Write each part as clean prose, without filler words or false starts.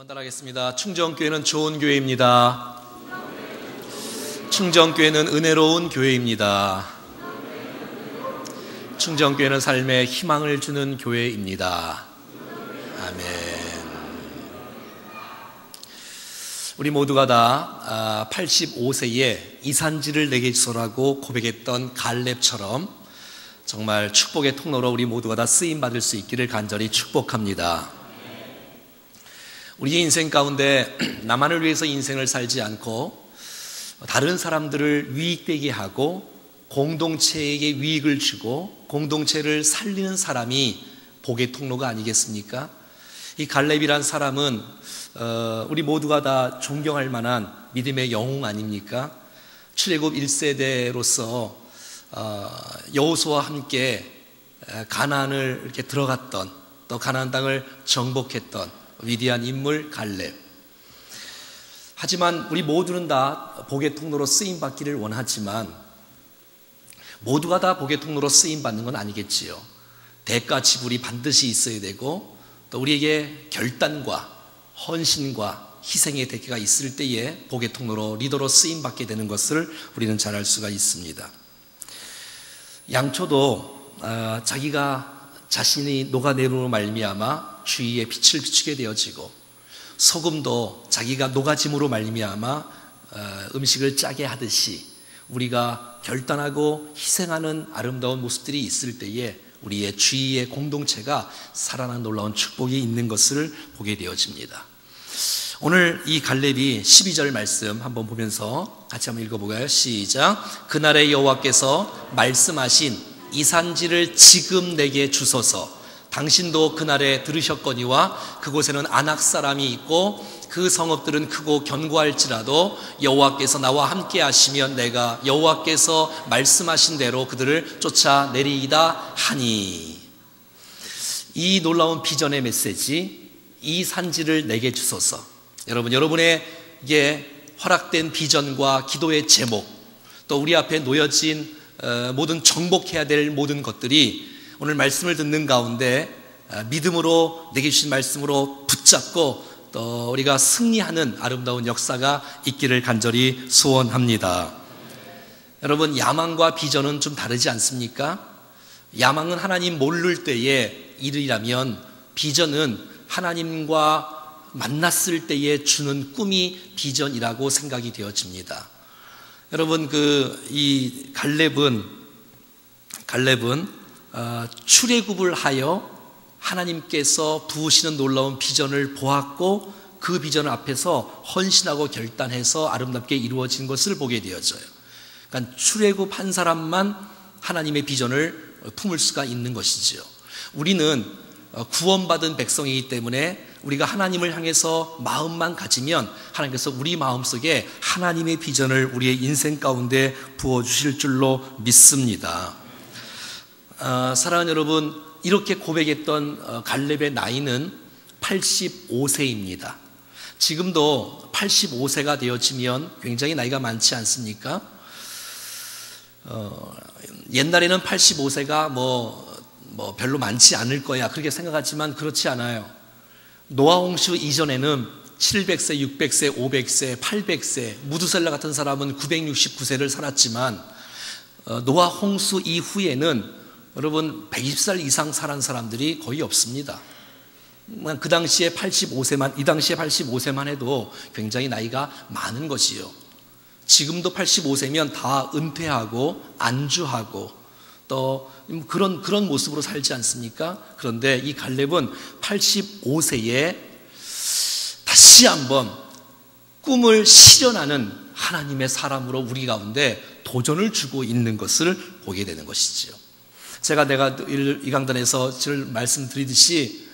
한번 따라하겠습니다. 충정교회는 좋은 교회입니다. 충정교회는 은혜로운 교회입니다. 충정교회는 삶에 희망을 주는 교회입니다. 아멘. 우리 모두가 다 85세에 이산지를 내게 주소라고 고백했던 갈렙처럼 정말 축복의 통로로 우리 모두가 다 쓰임받을 수 있기를 간절히 축복합니다. 우리의 인생 가운데 나만을 위해서 인생을 살지 않고 다른 사람들을 유익되게 하고 공동체에게 유익을 주고 공동체를 살리는 사람이 복의 통로가 아니겠습니까? 이 갈렙이란 사람은 우리 모두가 다 존경할 만한 믿음의 영웅 아닙니까? 출애굽 1세대로서 여호수아와 함께 가나안을 이렇게 들어갔던, 또 가나안 땅을 정복했던 위대한 인물 갈렙. 하지만 우리 모두는 다 복의 통로로 쓰임받기를 원하지만 모두가 다 복의 통로로 쓰임받는 건 아니겠지요. 대가 지불이 반드시 있어야 되고 또 우리에게 결단과 헌신과 희생의 대가가 있을 때에 복의 통로로 리더로 쓰임받게 되는 것을 우리는 잘 알 수가 있습니다. 양초도 자기가 자신이 녹아내림으로 말미암아 주위에 빛을 비추게 되어지고 소금도 자기가 녹아짐으로 말미암아 음식을 짜게 하듯이 우리가 결단하고 희생하는 아름다운 모습들이 있을 때에 우리의 주위의 공동체가 살아나는 놀라운 축복이 있는 것을 보게 되어집니다. 오늘 이 갈렙이 12절 말씀 한번 보면서 같이 한번 읽어보게요. 시작. 그날에 여호와께서 말씀하신 이 산지를 지금 내게 주소서. 당신도 그날에 들으셨거니와 그곳에는 아낙 사람이 있고 그 성읍들은 크고 견고할지라도 여호와께서 나와 함께 하시면 내가 여호와께서 말씀하신 대로 그들을 쫓아내리이다 하니. 이 놀라운 비전의 메시지, 이 산지를 내게 주소서. 여러분에게 허락된 비전과 기도의 제목, 또 우리 앞에 놓여진 모든 정복해야 될 모든 것들이 오늘 말씀을 듣는 가운데 믿음으로 내게 주신 말씀으로 붙잡고 또 우리가 승리하는 아름다운 역사가 있기를 간절히 소원합니다. 여러분, 야망과 비전은 좀 다르지 않습니까? 야망은 하나님 모를 때의 일이라면 비전은 하나님과 만났을 때에 주는 꿈이 비전이라고 생각이 되어집니다. 여러분, 이 갈렙은 출애굽을 하여 하나님께서 부으시는 놀라운 비전을 보았고 그 비전 앞에서 헌신하고 결단해서 아름답게 이루어진 것을 보게 되어져요. 그러니까 출애굽한 사람만 하나님의 비전을 품을 수가 있는 것이지요. 우리는 구원받은 백성이기 때문에 우리가 하나님을 향해서 마음만 가지면 하나님께서 우리 마음속에 하나님의 비전을 우리의 인생 가운데 부어주실 줄로 믿습니다. 사랑하는 여러분, 이렇게 고백했던 갈렙의 나이는 85세입니다. 지금도 85세가 되어지면 굉장히 나이가 많지 않습니까? 옛날에는 85세가 별로 많지 않을 거야 그렇게 생각하지만 그렇지 않아요. 노아 홍수 이전에는 700세, 600세, 500세, 800세, 무두셀라 같은 사람은 969세를 살았지만 노아 홍수 이후에는 여러분 120살 이상 살은 사람들이 거의 없습니다. 그 당시에 85세만, 이 당시에 85세만 해도 굉장히 나이가 많은 것이요. 지금도 85세면 다 은퇴하고 안주하고 또 그런 모습으로 살지 않습니까? 그런데 이 갈렙은 85세에 다시 한번 꿈을 실현하는 하나님의 사람으로 우리 가운데 도전을 주고 있는 것을 보게 되는 것이지요. 제가 이 강단에서 늘 말씀드리듯이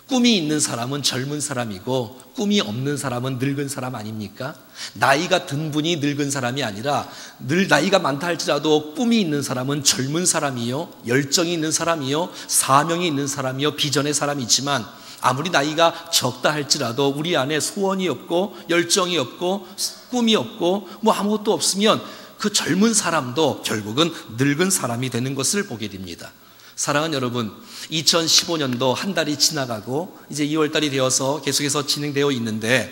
꿈이 있는 사람은 젊은 사람이고 꿈이 없는 사람은 늙은 사람 아닙니까? 나이가 든 분이 늙은 사람이 아니라 늘 나이가 많다 할지라도 꿈이 있는 사람은 젊은 사람이요, 열정이 있는 사람이요, 사명이 있는 사람이요, 비전의 사람이지만 아무리 나이가 적다 할지라도 우리 안에 소원이 없고 열정이 없고 꿈이 없고 아무것도 없으면 그 젊은 사람도 결국은 늙은 사람이 되는 것을 보게 됩니다. 사랑하는 여러분, 2015년도 한 달이 지나가고 이제 2월 달이 되어서 계속해서 진행되어 있는데,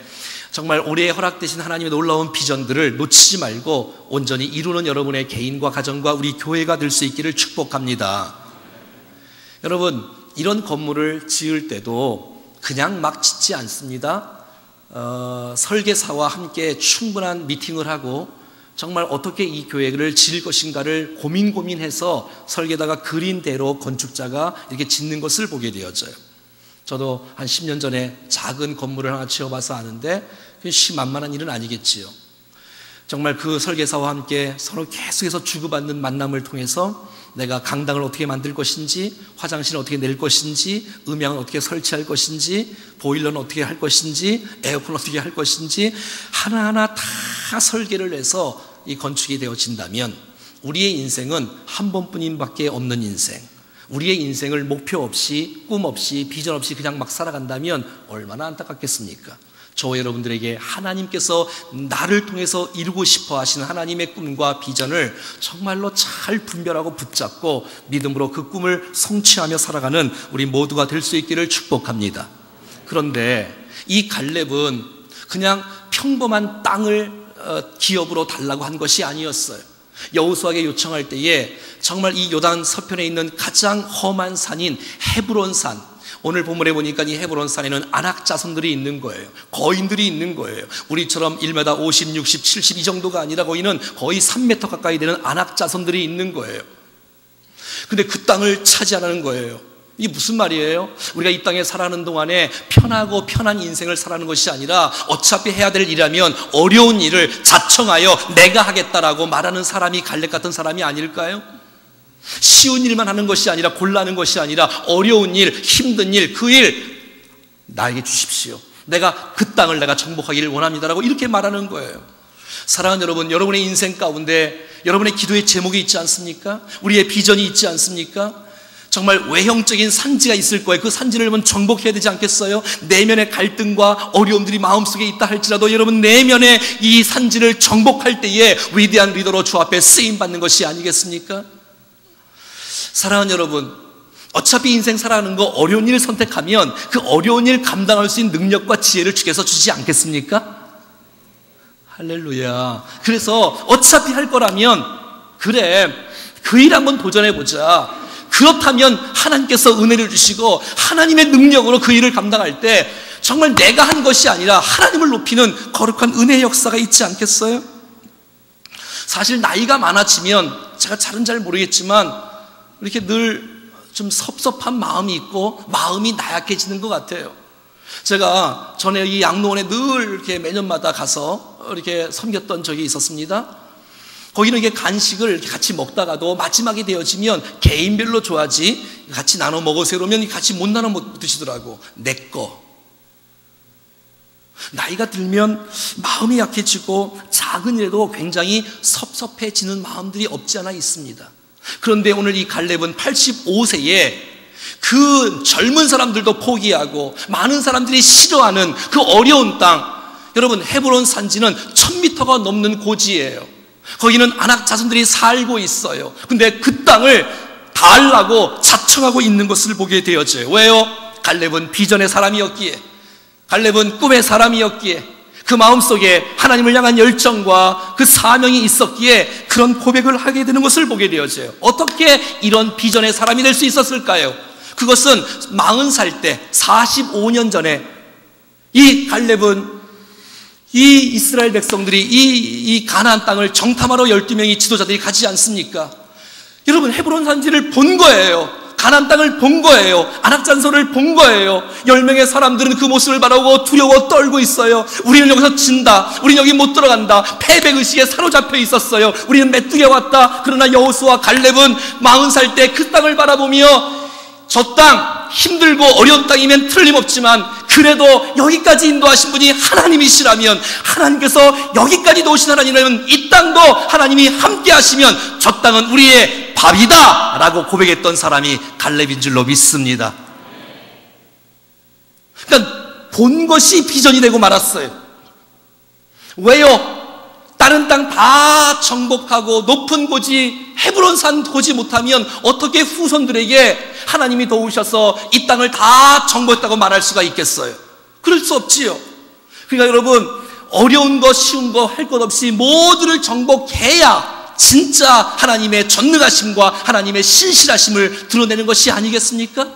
정말 올해 허락되신 하나님의 놀라운 비전들을 놓치지 말고 온전히 이루는 여러분의 개인과 가정과 우리 교회가 될 수 있기를 축복합니다. 여러분, 이런 건물을 지을 때도 그냥 막 짓지 않습니다. 설계사와 함께 충분한 미팅을 하고 정말 어떻게 이 교회를 지을 것인가를 고민해서 설계다가 그린 대로 건축자가 이렇게 짓는 것을 보게 되어져요. 저도 한 10년 전에 작은 건물을 하나 지어봐서 아는데 만만한 일은 아니겠지요. 정말 그 설계사와 함께 서로 계속해서 주고받는 만남을 통해서 내가 강당을 어떻게 만들 것인지, 화장실을 어떻게 낼 것인지, 음향을 어떻게 설치할 것인지, 보일러는 어떻게 할 것인지, 에어컨을 어떻게 할 것인지 하나하나 다 설계를 해서 이 건축이 되어진다면 우리의 인생은 한 번뿐인 밖에 없는 인생, 우리의 인생을 목표 없이, 꿈 없이, 비전 없이 그냥 막 살아간다면 얼마나 안타깝겠습니까? 저와 여러분들에게 하나님께서 나를 통해서 이루고 싶어 하시는 하나님의 꿈과 비전을 정말로 잘 분별하고 붙잡고 믿음으로 그 꿈을 성취하며 살아가는 우리 모두가 될 수 있기를 축복합니다. 그런데 이 갈렙은 그냥 평범한 땅을 기업으로 달라고 한 것이 아니었어요. 여호수아에게 요청할 때에 정말 이 요단 서편에 있는 가장 험한 산인 헤브론산, 오늘 본문에 보니까 이 헤브론산에는 아낙 자손들이 있는 거예요. 거인들이 있는 거예요. 우리처럼 1m 50, 60, 70 이 정도가 아니라 거기는 거의 3m 가까이 되는 아낙 자손들이 있는 거예요. 근데 그 땅을 차지하라는 거예요. 이게 무슨 말이에요? 우리가 이 땅에 살아가는 동안에 편하고 편한 인생을 살아가는 것이 아니라 어차피 해야 될 일이라면 어려운 일을 자청하여 내가 하겠다라고 말하는 사람이 갈렙 같은 사람이 아닐까요? 쉬운 일만 하는 것이 아니라, 곤란한 것이 아니라 어려운 일, 힘든 일, 그 일 나에게 주십시오. 내가 그 땅을 내가 정복하기를 원합니다라고 이렇게 말하는 거예요. 사랑하는 여러분, 여러분의 인생 가운데 여러분의 기도의 제목이 있지 않습니까? 우리의 비전이 있지 않습니까? 정말 외형적인 산지가 있을 거예요. 그 산지를 여러분 정복해야 되지 않겠어요? 내면의 갈등과 어려움들이 마음속에 있다 할지라도 여러분 내면의 이 산지를 정복할 때에 위대한 리더로 주 앞에 쓰임받는 것이 아니겠습니까? 사랑하는 여러분, 어차피 인생 살아가는 거 어려운 일을 선택하면 그 어려운 일 감당할 수 있는 능력과 지혜를 주께서 주지 않겠습니까? 할렐루야. 그래서 어차피 할 거라면 그래, 그 일 한번 도전해보자. 그렇다면 하나님께서 은혜를 주시고 하나님의 능력으로 그 일을 감당할 때 정말 내가 한 것이 아니라 하나님을 높이는 거룩한 은혜의 역사가 있지 않겠어요? 사실 나이가 많아지면 제가 잘은 잘 모르겠지만 이렇게 늘 좀 섭섭한 마음이 있고 마음이 나약해지는 것 같아요. 제가 전에 이 양로원에 늘 이렇게 매년마다 가서 이렇게 섬겼던 적이 있었습니다. 거기는 이게 간식을 이렇게 같이 먹다가도 마지막이 되어지면 개인별로 줘야지 같이 나눠 먹으세요 그러면 같이 못 나눠 못 드시더라고. 내 거. 나이가 들면 마음이 약해지고 작은 일에도 굉장히 섭섭해지는 마음들이 없지 않아 있습니다. 그런데 오늘 이 갈렙은 85세에 그 젊은 사람들도 포기하고 많은 사람들이 싫어하는 그 어려운 땅, 여러분 헤브론 산지는 1000m가 넘는 고지예요. 거기는 아낙 자손들이 살고 있어요. 근데 그 땅을 달라고 자청하고 있는 것을 보게 되어져요. 왜요? 갈렙은 비전의 사람이었기에, 갈렙은 꿈의 사람이었기에, 그 마음속에 하나님을 향한 열정과 그 사명이 있었기에 그런 고백을 하게 되는 것을 보게 되어져요. 어떻게 이런 비전의 사람이 될 수 있었을까요? 그것은 40살 때 45년 전에 이 갈렙은 이 이스라엘 백성들이 이 가나안 땅을 정탐하러 12명의 지도자들이 가지 않습니까? 여러분 헤브론 산지를 본 거예요. 가나안 땅을 본 거예요. 아낙 잔소를 본 거예요. 10명의 사람들은 그 모습을 바라보고 두려워 떨고 있어요. 우리는 여기서 진다. 우리는 여기 못 들어간다. 패배의식에 사로잡혀 있었어요. 우리는 메뚜기에 왔다. 그러나 여호수아 갈렙은 40살 때 그 땅을 바라보며 저 땅 힘들고 어려운 땅이면 틀림없지만 그래도 여기까지 인도하신 분이 하나님이시라면, 하나님께서 여기까지 도우신 하나님이라면 이 땅도 하나님이 함께 하시면 저 땅은 우리의 밥이다 라고 고백했던 사람이 갈렙인 줄로 믿습니다. 그러니까 본 것이 비전이 되고 말았어요. 왜요? 다른 땅 다 정복하고 높은 고지 헤브론 산 고지 못하면 어떻게 후손들에게 하나님이 도우셔서 이 땅을 다 정복했다고 말할 수가 있겠어요? 그럴 수 없지요. 그러니까 여러분, 어려운 거 쉬운 거 할 것 없이 모두를 정복해야 진짜 하나님의 전능하심과 하나님의 신실하심을 드러내는 것이 아니겠습니까?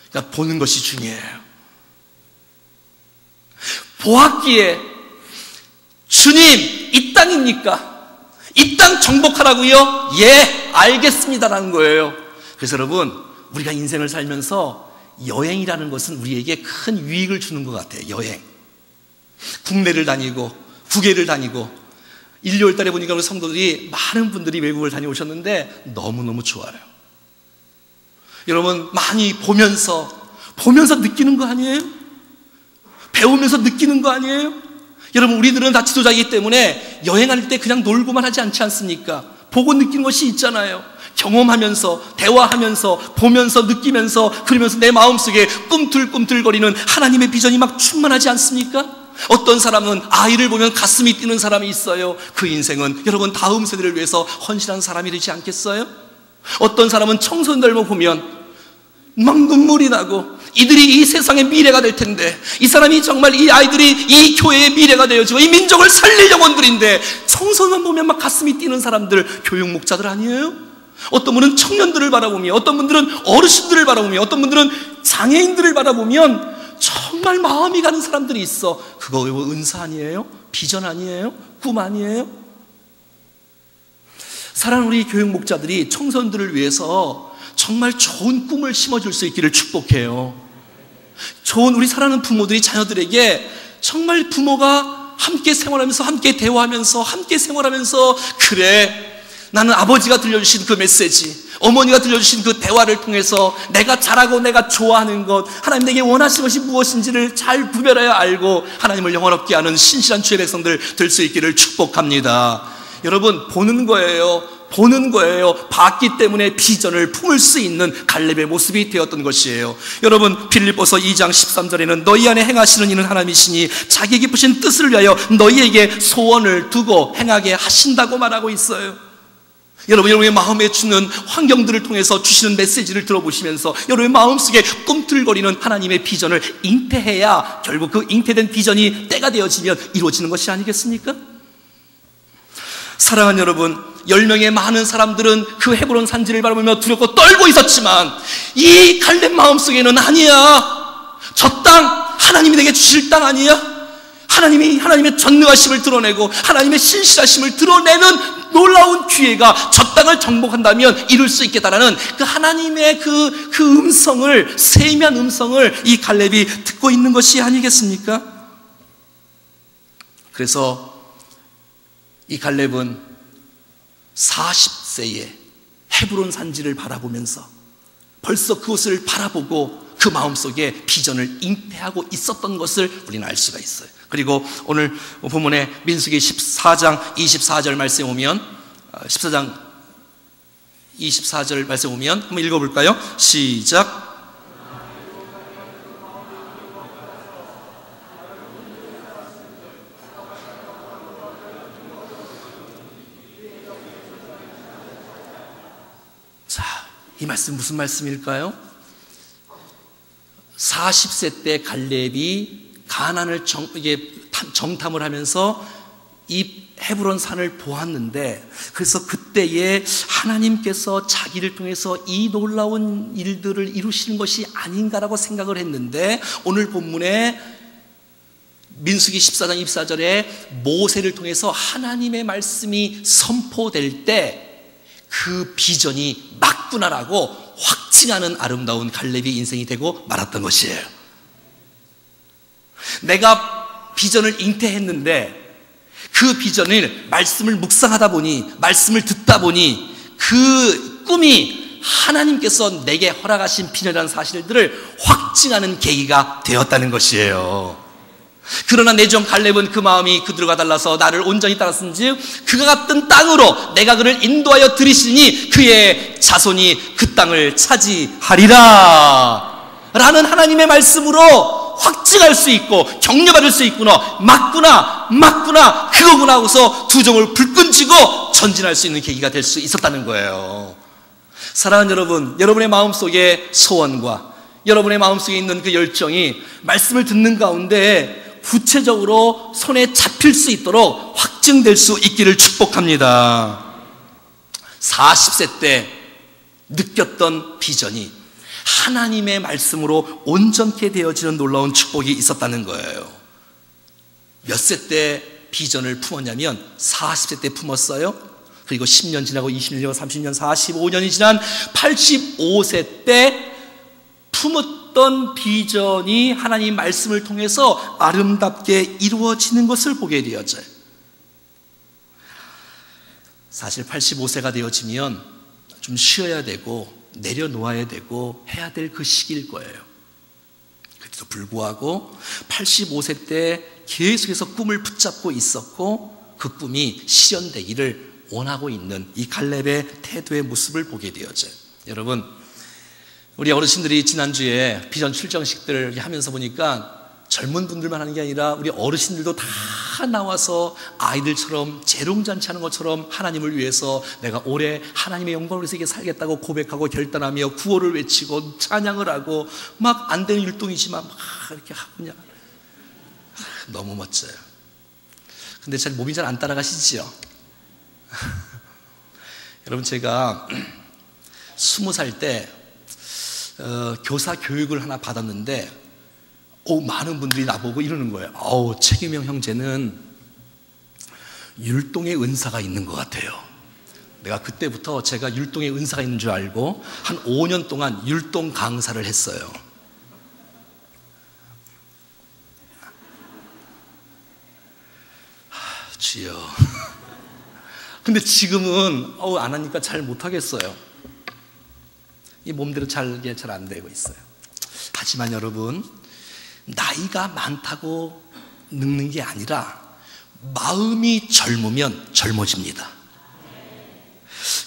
그러니까 보는 것이 중요해요. 보았기에 주님, 이 땅입니까? 이 땅 정복하라고요? 예, 알겠습니다라는 거예요. 그래서 여러분, 우리가 인생을 살면서 여행이라는 것은 우리에게 큰 유익을 주는 것 같아요. 여행. 국내를 다니고 국외를 다니고, 일요일 달에 보니까 우리 성도들이 많은 분들이 외국을 다녀오셨는데 너무너무 좋아요. 여러분, 많이 보면서 느끼는 거 아니에요? 배우면서 느끼는 거 아니에요? 여러분, 우리들은 다 지도자이기 때문에 여행할 때 그냥 놀고만 하지 않지 않습니까? 보고 느끼는 것이 있잖아요. 경험하면서, 대화하면서, 보면서, 느끼면서, 그러면서 내 마음속에 꿈틀꿈틀거리는 하나님의 비전이 막 충만하지 않습니까? 어떤 사람은 아이를 보면 가슴이 뛰는 사람이 있어요. 그 인생은 여러분 다음 세대를 위해서 헌신한 사람이 되지 않겠어요? 어떤 사람은 청소년들만 보면 막 눈물이 나고, 이들이 이 세상의 미래가 될 텐데, 이 사람이 정말 이 아이들이 이 교회의 미래가 되어지고 이 민족을 살릴 영혼들인데, 청소년 보면 막 가슴이 뛰는 사람들, 교육 목자들 아니에요? 어떤 분은 청년들을 바라보며, 어떤 분들은 어르신들을 바라보며, 어떤 분들은 장애인들을 바라보면 정말 마음이 가는 사람들이 있어. 그거 은사 아니에요? 비전 아니에요? 꿈 아니에요? 사랑하는 우리 교육 목자들이 청소년들을 위해서 정말 좋은 꿈을 심어줄 수 있기를 축복해요. 좋은 우리 사랑하는 부모들이 자녀들에게 정말 부모가 함께 생활하면서, 함께 대화하면서, 함께 생활하면서, 그래, 나는 아버지가 들려주신 그 메시지, 어머니가 들려주신 그 대화를 통해서 내가 잘하고 내가 좋아하는 것, 하나님 내게 원하시는 것이 무엇인지를 잘 구별하여 알고 하나님을 영원롭게 하는 신실한 주의 백성들 될 수 있기를 축복합니다. 여러분, 보는 거예요. 봤기 때문에 비전을 품을 수 있는 갈렙의 모습이 되었던 것이에요. 여러분, 빌립보서 2장 13절에는 너희 안에 행하시는 이는 하나님이시니 자기 깊으신 뜻을 위하여 너희에게 소원을 두고 행하게 하신다고 말하고 있어요. 여러분의 마음에 주는 환경들을 통해서 주시는 메시지를 들어보시면서 여러분의 마음속에 꿈틀거리는 하나님의 비전을 잉태해야 결국 그 잉태된 비전이 때가 되어지면 이루어지는 것이 아니겠습니까? 사랑하는 여러분, 10명의 많은 사람들은 그 헤브론 산지를 바라보며 두렵고 떨고 있었지만 이 갈렙 마음속에는 아니야, 저 땅 하나님이 내게 주실 땅 아니야? 하나님의 전능하심을 드러내고 하나님의 신실하심을 드러내는 놀라운 기회가 저 땅을 정복한다면 이룰 수 있겠다라는 그 하나님의 그 음성을, 세미한 음성을 이 갈렙이 듣고 있는 것이 아니겠습니까? 그래서 이 갈렙은 40세에 헤브론 산지를 바라보면서 벌써 그곳을 바라보고 그 마음속에 비전을 잉태하고 있었던 것을 우리는 알 수가 있어요. 그리고 오늘 본문의 민수기 14장 24절 말씀에 오면, 14장 24절 말씀에 오면 한번 읽어볼까요? 시작. 자, 이 말씀 무슨 말씀일까요? 40세 때 갈렙이 가나안을 정탐을 하면서 이 헤브론 산을 보았는데, 그래서 그때에 하나님께서 자기를 통해서 이 놀라운 일들을 이루시는 것이 아닌가라고 생각을 했는데, 오늘 본문에 민수기 14장 24절에 모세를 통해서 하나님의 말씀이 선포될 때 그 비전이 맞구나라고 확증하는 아름다운 갈렙의 인생이 되고 말았던 것이에요. 내가 비전을 잉태했는데 그 비전을 말씀을 묵상하다 보니, 말씀을 듣다 보니 그 꿈이 하나님께서 내게 허락하신 비전이라는 사실들을 확증하는 계기가 되었다는 것이에요. 그러나 내 종 갈렙은 그 마음이 그들과 달라서 나를 온전히 따랐은즉 그가 갔던 땅으로 내가 그를 인도하여 들이시니 그의 자손이 그 땅을 차지하리라 라는 하나님의 말씀으로 확증할 수 있고 격려받을 수 있구나, 맞구나 그거구나 하고서 두정을 불끈 쥐고 전진할 수 있는 계기가 될 수 있었다는 거예요. 사랑하는 여러분, 여러분의 마음속에 소원과 여러분의 마음속에 있는 그 열정이 말씀을 듣는 가운데 구체적으로 손에 잡힐 수 있도록 확증될 수 있기를 축복합니다. 40세 때 느꼈던 비전이 하나님의 말씀으로 온전케 되어지는 놀라운 축복이 있었다는 거예요. 몇 세 때 비전을 품었냐면 40세 때 품었어요. 그리고 10년 지나고 20년 지나고 30년 45년이 지난 85세 때 품었던 비전이 하나님 말씀을 통해서 아름답게 이루어지는 것을 보게 되어져요. 사실 85세가 되어지면 좀 쉬어야 되고 내려놓아야 되고 해야 될 그 시기일 거예요. 그래도 불구하고 85세 때 계속해서 꿈을 붙잡고 있었고 그 꿈이 실현되기를 원하고 있는 이 갈렙의 태도의 모습을 보게 되어져요. 여러분, 우리 어르신들이 지난주에 비전 출정식들 하면서 보니까 젊은 분들만 하는 게 아니라 우리 어르신들도 다 나와서 아이들처럼 재롱잔치 하는 것처럼 하나님을 위해서 내가 올해 하나님의 영광을 위해서 이게 살겠다고 고백하고 결단하며 구호를 외치고 찬양을 하고 막 안 되는 율동이지만 막 이렇게 하고 그냥 너무 멋져요. 근데 잘 몸이 잘 안 따라가시지요? 여러분, 제가 20살 때 교사 교육을 하나 받았는데 많은 분들이 나보고 이러는 거예요. 최규명 형제는 율동의 은사가 있는 것 같아요. 내가 그때부터 제가 율동의 은사가 있는 줄 알고 한 5년 동안 율동 강사를 했어요. 주여. 근데 지금은 안 하니까 잘 못하겠어요. 이 몸대로 잘 안 되고 있어요. 하지만 여러분, 나이가 많다고 늙는 게 아니라 마음이 젊으면 젊어집니다.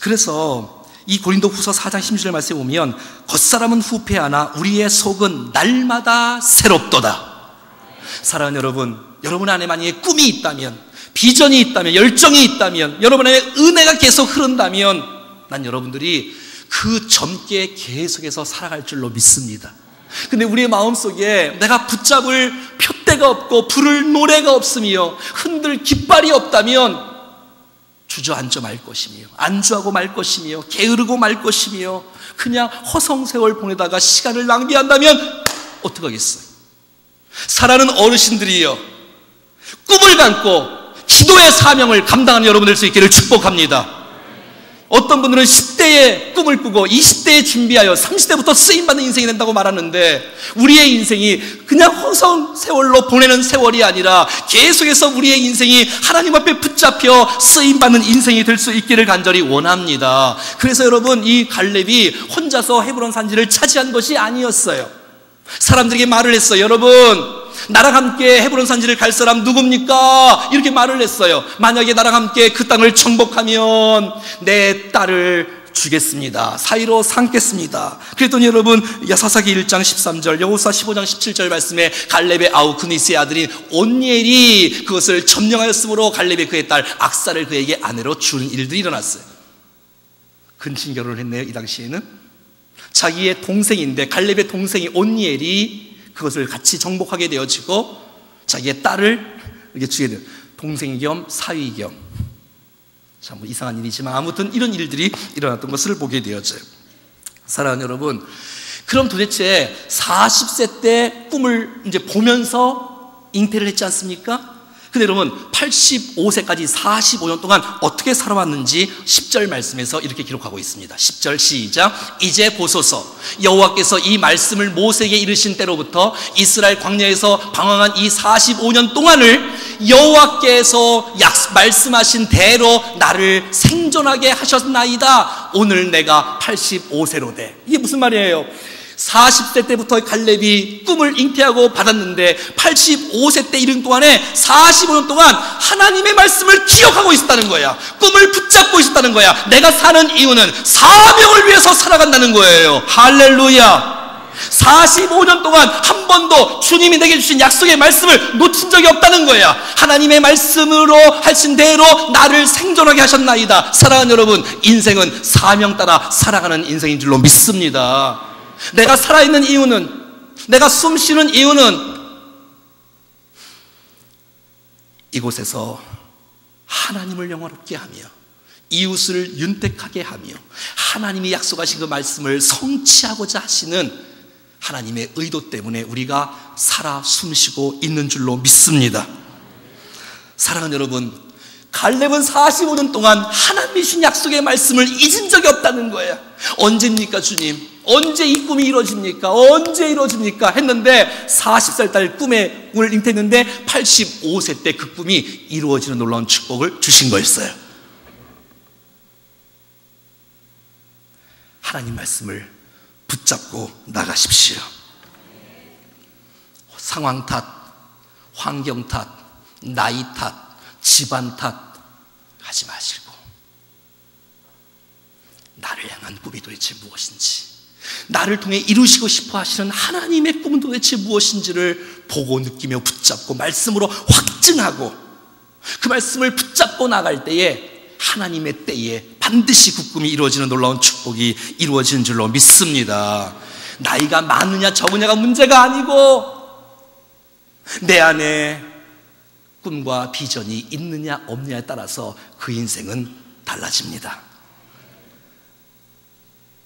그래서 이 고린도후서 4장 16절 말씀에 보면 겉사람은 후패하나 우리의 속은 날마다 새롭도다. 사랑하는 여러분, 여러분 안에 만약에 꿈이 있다면, 비전이 있다면, 열정이 있다면, 여러분의 은혜가 계속 흐른다면 난 여러분들이 그 젊게 계속해서 살아갈 줄로 믿습니다. 근데 우리의 마음속에 내가 붙잡을 푯대가 없고 부를 노래가 없으며 흔들 깃발이 없다면 주저앉아 말 것이며 안주하고 말 것이며 게으르고 말 것이며 그냥 허송세월 보내다가 시간을 낭비한다면 어떡하겠어요? 사랑하는 어르신들이여, 꿈을 감고 기도의 사명을 감당하는 여러분 될 수 있기를 축복합니다. 어떤 분들은 10대에 꿈을 꾸고 20대에 준비하여 30대부터 쓰임받는 인생이 된다고 말하는데 우리의 인생이 그냥 허송 세월로 보내는 세월이 아니라 계속해서 우리의 인생이 하나님 앞에 붙잡혀 쓰임받는 인생이 될 수 있기를 간절히 원합니다. 그래서 여러분, 이 갈렙이 혼자서 헤브론 산지를 차지한 것이 아니었어요. 사람들에게 말을 했어요. 여러분, 나랑 함께 헤브론 산지를 갈 사람 누굽니까? 이렇게 말을 했어요. 만약에 나랑 함께 그 땅을 정복하면 내 딸을 주겠습니다. 사이로 삼겠습니다. 그랬더니 여러분, 사사기 1장 13절, 여호수아 15장 17절 말씀에 갈렙의 아우 그니스의 아들인 온니엘이 그것을 점령하였으므로 갈렙이 그의 딸 악사를 그에게 아내로 주는 일들이 일어났어요. 근친 결혼을 했네요. 이 당시에는 자기의 동생인데, 갈렙의 동생이 온니엘이 그것을 같이 정복하게 되어지고 자기의 딸을 이렇게 주게 돼요. 동생 겸 사위 겸. 참 이상한 일이지만 아무튼 이런 일들이 일어났던 것을 보게 되어져요. 사랑하는 여러분, 그럼 도대체 40세 때 꿈을 이제 보면서 잉태를 했지 않습니까? 근데 여러분, 85세까지 45년 동안 어떻게 살아왔는지 10절 말씀에서 이렇게 기록하고 있습니다. 10절 시작. 이제 보소서, 여호와께서 이 말씀을 모세에게 이르신 때로부터 이스라엘 광야에서 방황한 이 45년 동안을 여호와께서 말씀하신 대로 나를 생존하게 하셨나이다. 오늘 내가 85세로 돼. 이게 무슨 말이에요? 40세 때부터 갈렙이 꿈을 잉태하고 받았는데 85세 때 이른 동안에 45년 동안 하나님의 말씀을 기억하고 있었다는 거야. 꿈을 붙잡고 있었다는 거야. 내가 사는 이유는 사명을 위해서 살아간다는 거예요. 할렐루야. 45년 동안 한 번도 주님이 내게 주신 약속의 말씀을 놓친 적이 없다는 거야. 하나님의 말씀으로 하신 대로 나를 생존하게 하셨나이다. 사랑하는 여러분, 인생은 사명 따라 살아가는 인생인 줄로 믿습니다. 내가 살아있는 이유는, 내가 숨 쉬는 이유는 이곳에서 하나님을 영화롭게 하며 이웃을 윤택하게 하며 하나님이 약속하신 그 말씀을 성취하고자 하시는 하나님의 의도 때문에 우리가 살아 숨쉬고 있는 줄로 믿습니다. 사랑하는 여러분, 갈렙은 45년 동안 하나님이 주신 약속의 말씀을 잊은 적이 없다는 거예요. 언제입니까 주님? 언제 이 꿈이 이루어집니까? 언제 이루어집니까? 했는데 40살 달 꿈에 오늘 잉태했는데 85세 때 그 꿈이 이루어지는 놀라운 축복을 주신 거였어요. 하나님 말씀을 붙잡고 나가십시오. 상황 탓, 환경 탓, 나이 탓, 집안 탓 하지 마시고 나를 향한 꿈이 도대체 무엇인지, 나를 통해 이루시고 싶어 하시는 하나님의 꿈은 도대체 무엇인지를 보고 느끼며 붙잡고 말씀으로 확증하고 그 말씀을 붙잡고 나갈 때에 하나님의 때에 반드시 그 꿈이 이루어지는 놀라운 축복이 이루어지는 줄로 믿습니다. 나이가 많으냐 적으냐가 문제가 아니고 내 안에 꿈과 비전이 있느냐 없느냐에 따라서 그 인생은 달라집니다.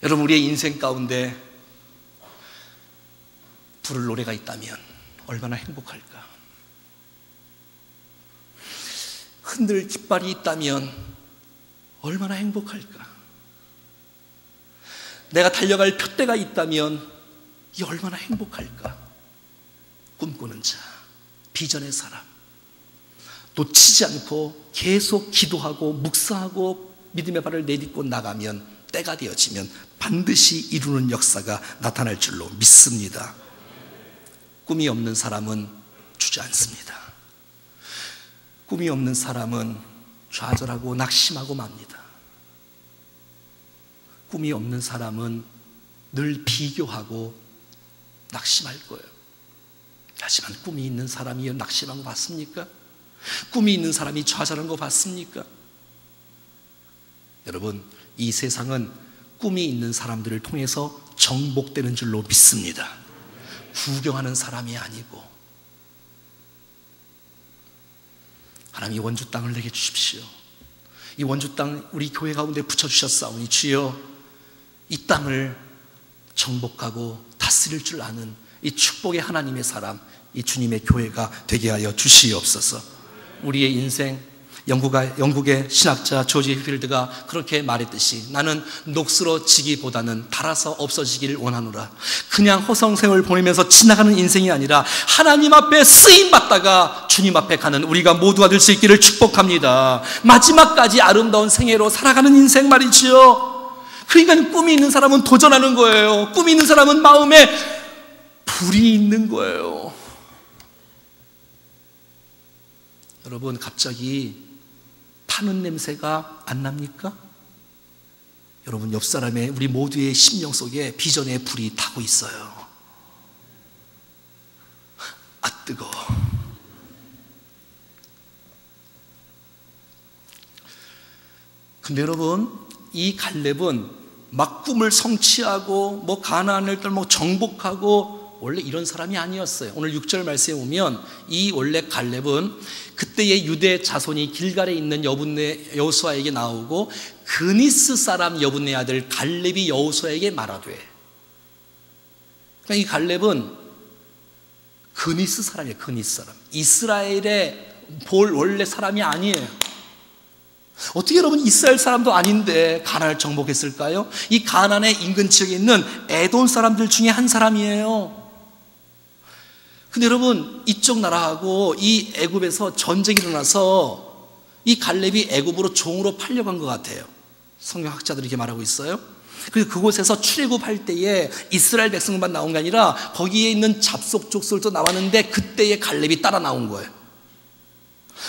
여러분, 우리의 인생 가운데 부를 노래가 있다면 얼마나 행복할까? 흔들 깃발이 있다면 얼마나 행복할까? 내가 달려갈 표대가 있다면 이 얼마나 행복할까? 꿈꾸는 자, 비전의 사람, 놓치지 않고 계속 기도하고 묵상하고 믿음의 발을 내딛고 나가면 때가 되어지면 반드시 이루는 역사가 나타날 줄로 믿습니다. 꿈이 없는 사람은 주저앉습니다. 꿈이 없는 사람은 좌절하고 낙심하고 맙니다. 꿈이 없는 사람은 늘 비교하고 낙심할 거예요. 하지만 꿈이 있는 사람이 낙심한 거 봤습니까? 꿈이 있는 사람이 좌절한 거 봤습니까? 여러분, 이 세상은 꿈이 있는 사람들을 통해서 정복되는 줄로 믿습니다. 구경하는 사람이 아니고. 하나님, 이 원주 땅을 내게 주십시오. 이 원주 땅 우리 교회 가운데 붙여주셨사오니 주여, 이 땅을 정복하고 다스릴 줄 아는 이 축복의 하나님의 사람, 이 주님의 교회가 되게 하여 주시옵소서. 우리의 인생, 영국의 신학자 조지 휘필드가 그렇게 말했듯이 나는 녹슬어지기보다는 닳아서 없어지기를 원하노라. 그냥 허송세월 보내면서 지나가는 인생이 아니라 하나님 앞에 쓰임받다가 주님 앞에 가는 우리가 모두가 될 수 있기를 축복합니다. 마지막까지 아름다운 생애로 살아가는 인생 말이지요. 그러니까 꿈이 있는 사람은 도전하는 거예요. 꿈이 있는 사람은 마음에 불이 있는 거예요. 여러분, 갑자기 타는 냄새가 안 납니까? 여러분, 옆 사람의 우리 모두의 심령 속에 비전의 불이 타고 있어요. 아, 뜨거워. 근데 여러분, 이 갈렙은 막 꿈을 성취하고 뭐 가나안을 정복하고 원래 이런 사람이 아니었어요. 오늘 6절 말씀에 보면 이 원래 갈렙은 그때의 유대 자손이 길갈에 있는 여호수아에게 나오고 그니스 사람 여분네 아들 갈렙이 여호수아에게 말하되, 그러니까 이 갈렙은 그니스 사람이에요. 그니스 사람, 이스라엘의 원래 사람이 아니에요. 어떻게 여러분 이스라엘 사람도 아닌데 가나안을 정복했을까요? 이 가나안의 인근 지역에 있는 에돔 사람들 중에 한 사람이에요. 근데 여러분, 이쪽 나라하고 이 애굽에서 전쟁이 일어나서 이 갈렙이 애굽으로 종으로 팔려간 것 같아요. 성경학자들이 이렇게 말하고 있어요. 그래서 그곳에서 출애굽할 때에 이스라엘 백성만 나온 게 아니라 거기에 있는 잡속 족속도 나왔는데 그때에 갈렙이 따라 나온 거예요.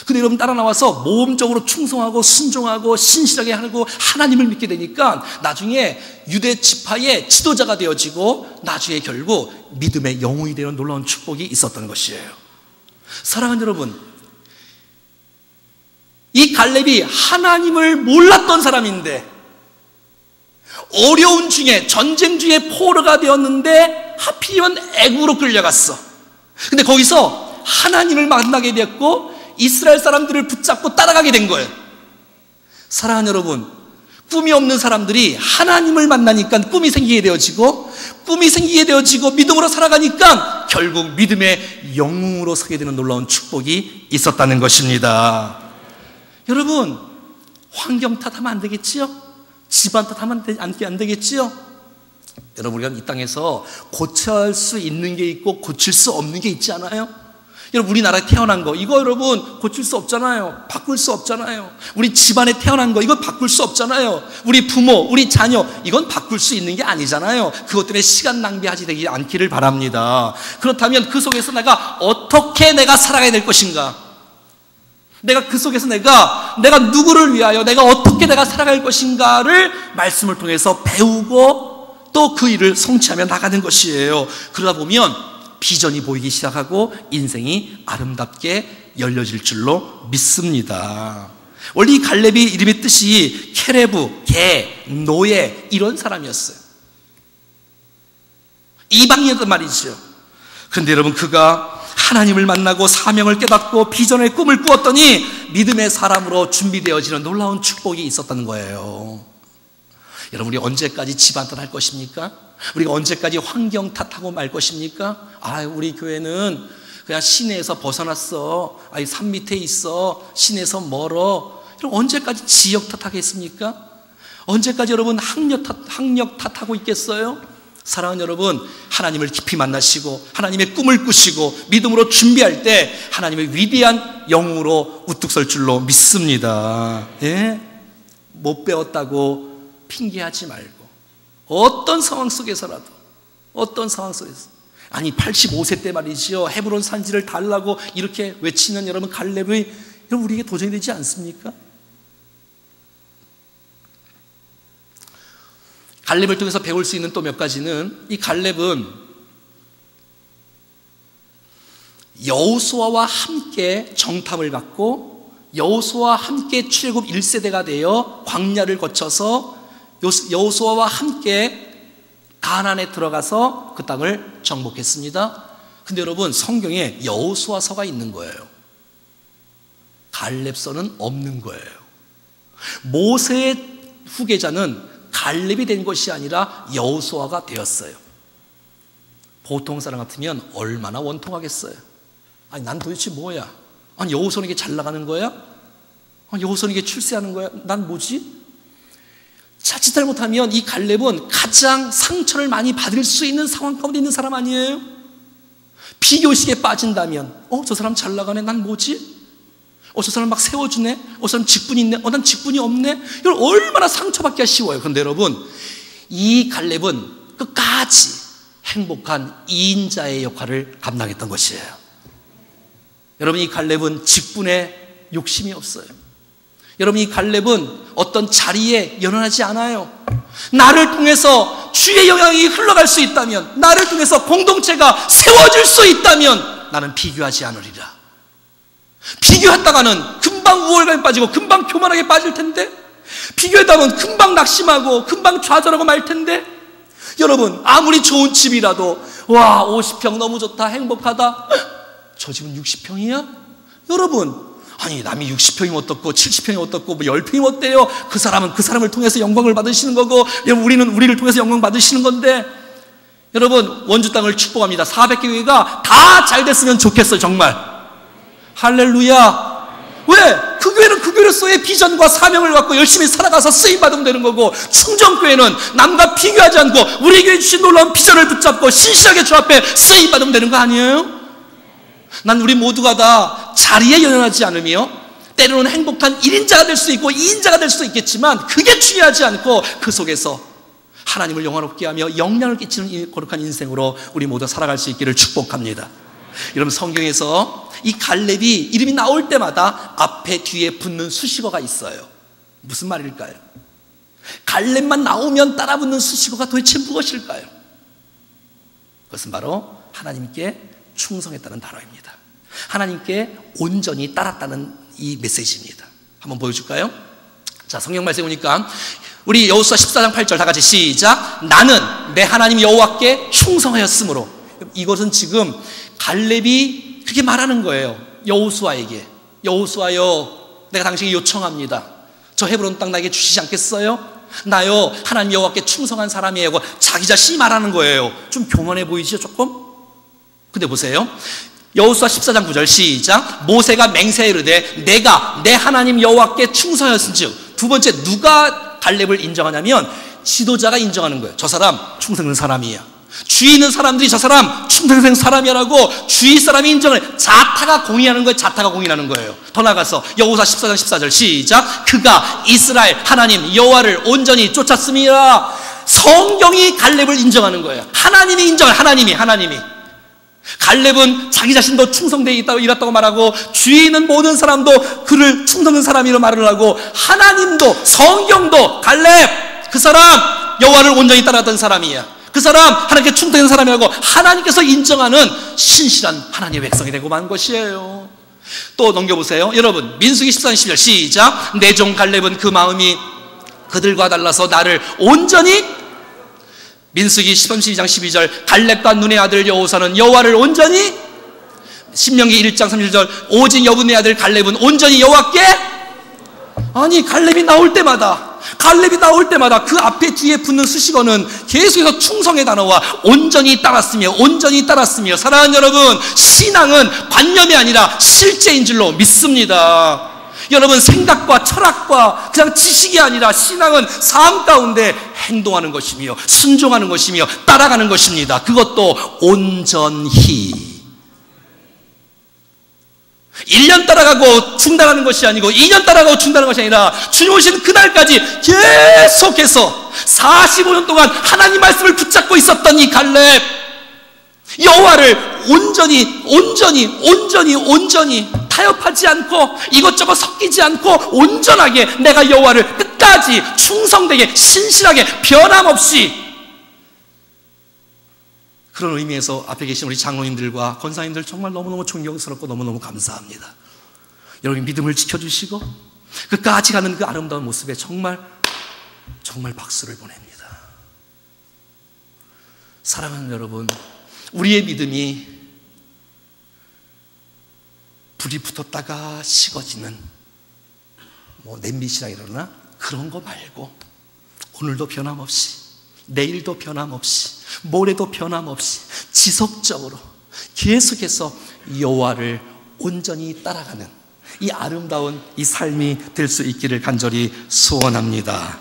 근데 여러분 따라 나와서 모험적으로 충성하고 순종하고 신실하게 하고 하나님을 믿게 되니까 나중에 유대 지파의 지도자가 되어지고 나중에 결국 믿음의 영웅이 되는 놀라운 축복이 있었던 것이에요. 사랑하는 여러분, 이 갈렙이 하나님을 몰랐던 사람인데 어려운 중에 전쟁 중에 포로가 되었는데 하필이면 애굽으로 끌려갔어. 근데 거기서 하나님을 만나게 되었고 이스라엘 사람들을 붙잡고 따라가게 된 거예요. 사랑하는 여러분, 꿈이 없는 사람들이 하나님을 만나니까 꿈이 생기게 되어지고 꿈이 생기게 되어지고 믿음으로 살아가니까 결국 믿음의 영웅으로 서게 되는 놀라운 축복이 있었다는 것입니다. 여러분, 환경 탓하면 안 되겠지요? 집안 탓하면 안 되겠지요? 여러분, 우리가 이 땅에서 고쳐야 할 수 있는 게 있고 고칠 수 없는 게 있지 않아요? 여러분, 우리나라에 태어난 거 이거 여러분 고칠 수 없잖아요. 바꿀 수 없잖아요. 우리 집안에 태어난 거 이거 바꿀 수 없잖아요. 우리 부모, 우리 자녀 이건 바꿀 수 있는 게 아니잖아요. 그것 때문에 시간 낭비하지 되지 않기를 바랍니다. 그렇다면 그 속에서 내가 어떻게 내가 살아가야 될 것인가? 내가 그 속에서 내가 누구를 위하여 내가 어떻게 내가 살아갈 것인가를 말씀을 통해서 배우고 또 그 일을 성취하며 나가는 것이에요. 그러다 보면 비전이 보이기 시작하고 인생이 아름답게 열려질 줄로 믿습니다. 원래 이 갈렙이 이름의 뜻이 케레브, 개, 노예 이런 사람이었어요. 이방인이었단 말이죠. 그런데 여러분, 그가 하나님을 만나고 사명을 깨닫고 비전의 꿈을 꾸었더니 믿음의 사람으로 준비되어지는 놀라운 축복이 있었다는 거예요. 여러분, 우리 언제까지 집안 탓할 것입니까? 우리가 언제까지 환경 탓하고 말 것입니까? 우리 교회는 그냥 시내에서 벗어났어. 산 밑에 있어. 시내에서 멀어. 여러분, 언제까지 지역 탓하겠습니까? 언제까지 여러분 학력 탓하고 있겠어요? 사랑하는 여러분, 하나님을 깊이 만나시고 하나님의 꿈을 꾸시고 믿음으로 준비할 때 하나님의 위대한 영웅으로 우뚝 설 줄로 믿습니다. 예? 못 배웠다고 핑계하지 말고 어떤 상황 속에서라도 85세 때 말이지요, 헤브론 산지를 달라고 이렇게 외치는 여러분 갈렙이 여러분 우리에게 도전이 되지 않습니까? 갈렙을 통해서 배울 수 있는 또 몇 가지는, 이 갈렙은 여호수아와 함께 정탐을 받고 여호수아와 함께 출애굽 1세대가 되어 광야를 거쳐서 여호수아와 함께 가나안에 들어가서 그 땅을 정복했습니다. 근데 여러분, 성경에 여호수아서가 있는 거예요. 갈렙서는 없는 거예요. 모세의 후계자는 갈렙이 된 것이 아니라 여호수아가 되었어요. 보통 사람 같으면 얼마나 원통하겠어요. 난 도대체 뭐야? 여호수아는 이게 잘 나가는 거야? 여호수아는 이게 출세하는 거야? 난 뭐지? 자칫 잘못하면 이 갈렙은 가장 상처를 많이 받을 수 있는 상황 가운데 있는 사람 아니에요? 비교의식에 빠진다면 저 사람 잘 나가네, 난 뭐지? 저 사람 막 세워주네? 저 사람 직분이 있네? 난 직분이 없네? 여러분, 얼마나 상처받기가 쉬워요. 그런데 여러분, 이 갈렙은 끝까지 행복한 2인자의 역할을 감당했던 것이에요. 여러분, 이 갈렙은 직분에 욕심이 없어요. 여러분, 이 갈렙은 어떤 자리에 연연하지 않아요. 나를 통해서 주의 영향이 흘러갈 수 있다면, 나를 통해서 공동체가 세워질 수 있다면 나는 비교하지 않으리라. 비교했다가는 금방 우월감에 빠지고 금방 교만하게 빠질 텐데, 비교했다면 금방 낙심하고 금방 좌절하고 말 텐데, 여러분, 아무리 좋은 집이라도 50평 너무 좋다, 행복하다. 저 집은 60평이야? 여러분, 남이 60평이 어떻고 70평이 어떻고 10평이 어때요? 그 사람은 그 사람을 통해서 영광을 받으시는 거고, 우리는 우리를 통해서 영광 받으시는 건데, 여러분, 원주 땅을 축복합니다. 400개 교회가 다 잘 됐으면 좋겠어요. 정말 할렐루야. 왜? 그 교회는 그 교회로서의 비전과 사명을 갖고 열심히 살아가서 쓰임받으면 되는 거고, 충정교회는 남과 비교하지 않고 우리 교회 주신 놀라운 비전을 붙잡고 신실하게 주 앞에 쓰임받으면 되는 거 아니에요? 난 우리 모두가 다 자리에 연연하지 않으며 때로는 행복한 1인자가 될 수 있고 2인자가 될 수 있겠지만 그게 중요하지 않고 그 속에서 하나님을 영화롭게 하며 영향을 끼치는 거룩한 인생으로 우리 모두 살아갈 수 있기를 축복합니다. 여러분, 성경에서 이 갈렙이 이름이 나올 때마다 앞에 뒤에 붙는 수식어가 있어요. 무슨 말일까요? 갈렙만 나오면 따라 붙는 수식어가 도대체 무엇일까요? 그것은 바로 하나님께 충성했다는 단어입니다. 하나님께 온전히 따랐다는 이 메시지입니다. 한번 보여줄까요? 자, 성경 말씀 보니까 우리 여호수아 14장 8절 다 같이 시작. 나는 내 하나님 여호와께 충성하였으므로. 이것은 지금 갈렙이 그렇게 말하는 거예요. 여호수아에게. 여호수아여, 내가 당신에게 요청합니다. 저 헤브론 땅 나에게 주시지 않겠어요? 나요 하나님 여호와께 충성한 사람이에요. 자기 자신이 말하는 거예요. 좀 교만해 보이시죠, 조금? 근데 보세요. 여호수아 14장 9절 시작. 모세가 맹세하여 이르되 내가 내 하나님 여호와께 충성하였은즉. 두 번째, 누가 갈렙을 인정하냐면 지도자가 인정하는 거예요. 저 사람 충성된 사람이야. 주위 있는 사람들이 저 사람 충성된 사람이라고 주위 사람이 인정을, 자타가 공의하는 거예요. 자타가 공의하는 거예요. 더 나가서 여호수아 14장 14절 시작. 그가 이스라엘 하나님 여호와를 온전히 쫓았음이라. 성경이 갈렙을 인정하는 거예요. 하나님이 인정을, 하나님이. 갈렙은 자기 자신도 충성되어 있다고 이랬다고 말하고 주위에 있는 모든 사람도 그를 충성된 사람이라고 말을 하고, 하나님도 성경도 갈렙 그 사람 여호와를 온전히 따랐던 사람이야. 그 사람 하나님께 충성된 사람이라고 하나님께서 인정하는 신실한 하나님의 백성이 되고 만 것이에요. 또 넘겨보세요. 여러분, 민수기 14장 10절 시작. 내 종 갈렙은 그 마음이 그들과 달라서 나를 온전히. 민수기 12장 12절 갈렙과 눈의 아들 여호사는 여호와를 온전히. 신명기 1장 31절 오직 여분의 아들 갈렙은 온전히 여호와께. 아니, 갈렙이 나올 때마다 그 앞에 뒤에 붙는 수식어는 계속해서 충성의 단어와 온전히 따랐으며. 사랑하는 여러분, 신앙은 관념이 아니라 실제인 줄로 믿습니다. 여러분, 생각과 철학과 그냥 지식이 아니라 신앙은 삶 가운데 행동하는 것이며 순종하는 것이며 따라가는 것입니다. 그것도 온전히. 1년 따라가고 중단하는 것이 아니고 2년 따라가고 중단하는 것이 아니라 주님 오신 그날까지 계속해서 45년 동안 하나님 말씀을 붙잡고 있었던 이 갈렙, 여호와를 온전히 타협하지 않고 이것저것 섞이지 않고 온전하게 내가 여호와를 끝까지 충성되게 신실하게 변함없이. 그런 의미에서 앞에 계신 우리 장로님들과 권사님들 정말 너무너무 존경스럽고 너무너무 감사합니다. 여러분, 믿음을 지켜주시고 끝까지 가는 그 아름다운 모습에 정말 박수를 보냅니다. 사랑하는 여러분, 우리의 믿음이 불이 붙었다가 식어지는 냄빗이라 이러나 그런 거 말고 오늘도 변함없이, 내일도 변함없이, 모레도 변함없이 지속적으로 계속해서 여호와를 온전히 따라가는 이 아름다운 이 삶이 될 수 있기를 간절히 소원합니다.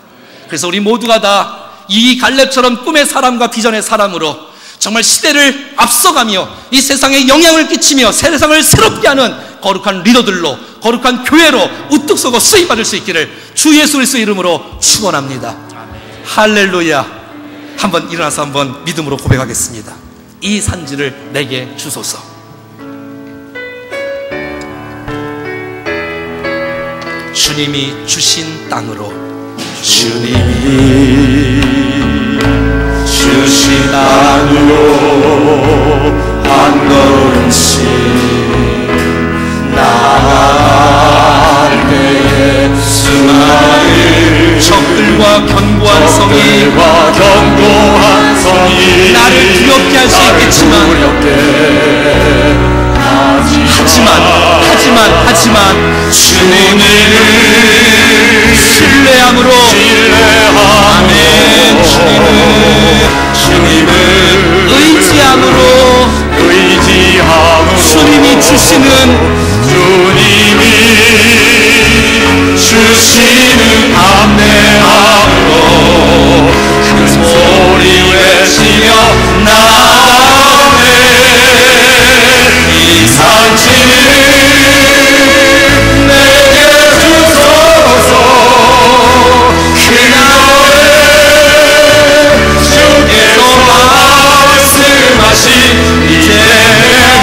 그래서 우리 모두가 다 이 갈렙처럼 꿈의 사람과 비전의 사람으로 정말 시대를 앞서가며 이 세상에 영향을 끼치며 세상을 새롭게 하는 거룩한 리더들로, 거룩한 교회로 우뚝 서고 쓰임받을 수 있기를 주 예수 그리스도의 이름으로 축원합니다. 할렐루야. 한번 일어나서 한번 믿음으로 고백하겠습니다. 이 산지를 내게 주소서. 주님이 주신 땅으로, 주님이 주신 땅으로 한 걸음씩 나아갈 때에 수많은 적들과 견고한 성이 나를 두렵게 할 수 있겠지만, 하지만 주님을 신뢰함으로, 아멘. 주님을 의지함으로 주님이 주시는 감내함으로 큰 소리 외치며 나아가네. 이 산지를 내게 주소서. 그날에 주께서 말씀하신 이제가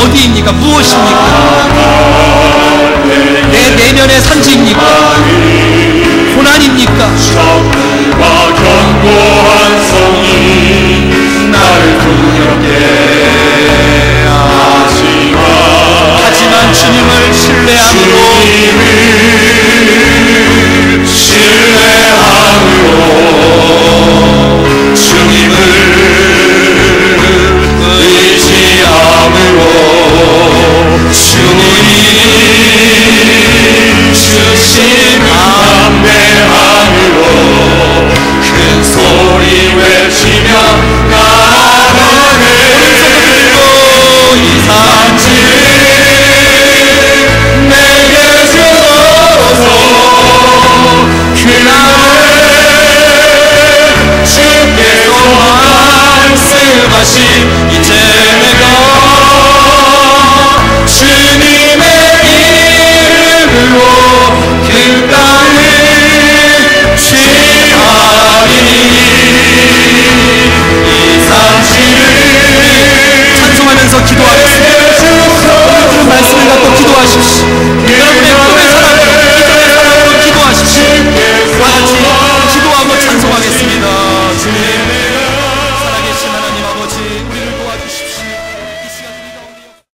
어디입니까? 무엇입니까? 내 내면의 산지입니까? 고난입니까? 적들과 견고한 성이 나를 두렵게